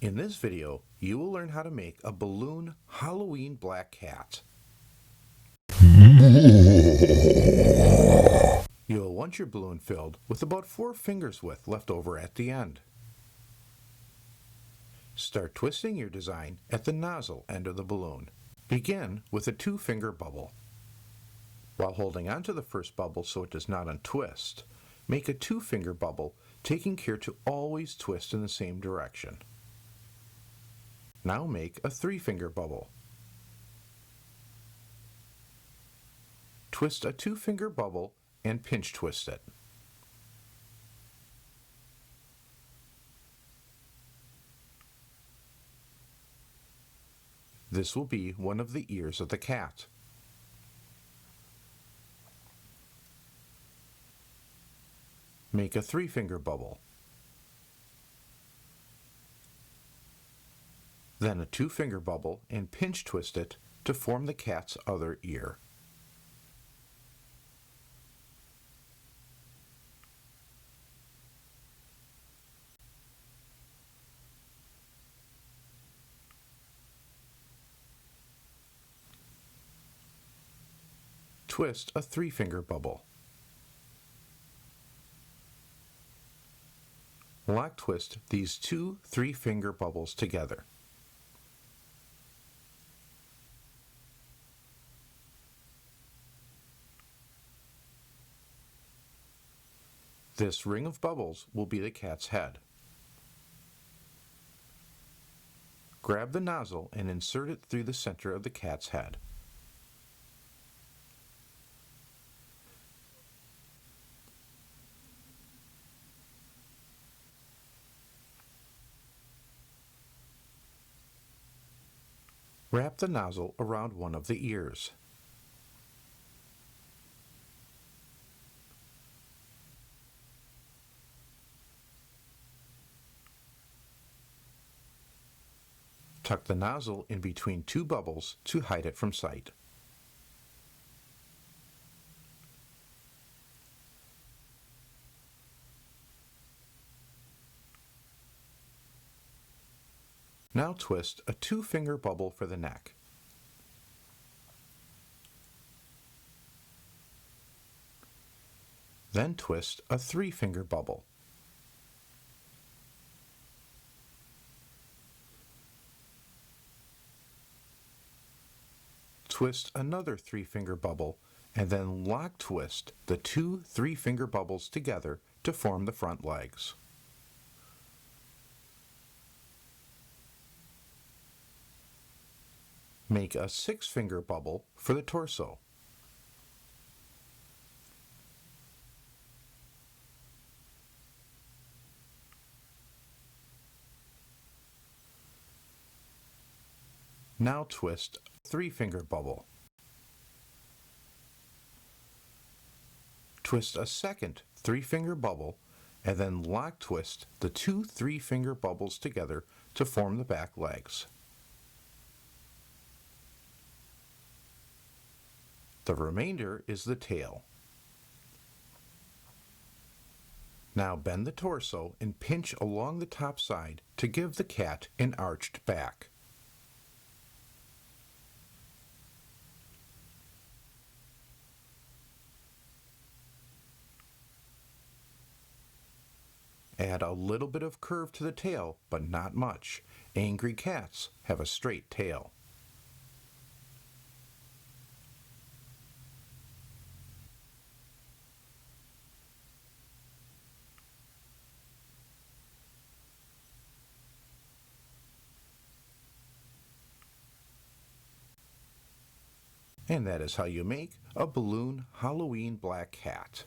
In this video, you will learn how to make a balloon Halloween black cat. You'll want your balloon filled with about 4 fingers width left over at the end. Start twisting your design at the nozzle end of the balloon. Begin with a 2-finger bubble. While holding onto the first bubble so it does not untwist, make a 2-finger bubble, taking care to always twist in the same direction. Now make a 3-finger bubble. Twist a 2-finger bubble and pinch twist it. This will be one of the ears of the cat. Make a 3-finger bubble. Then a 2-finger bubble and pinch twist it to form the cat's other ear. Twist a 3-finger bubble. Lock twist these 2 3-finger bubbles together. This ring of bubbles will be the cat's head. Grab the nozzle and insert it through the center of the cat's head. Wrap the nozzle around one of the ears. Tuck the nozzle in between 2 bubbles to hide it from sight. Now twist a 2-finger bubble for the neck. Then twist a 3-finger bubble. Twist another 3-finger bubble and then lock twist the 2 3-finger bubbles together to form the front legs. Make a 6-finger bubble for the torso. Now twist a 3-finger bubble. Twist a second 3-finger bubble and then lock twist the 2 3-finger bubbles together to form the back legs. The remainder is the tail. Now bend the torso and pinch along the top side to give the cat an arched back. Add a little bit of curve to the tail, but not much. Angry cats have a straight tail. And that is how you make a balloon Halloween black cat.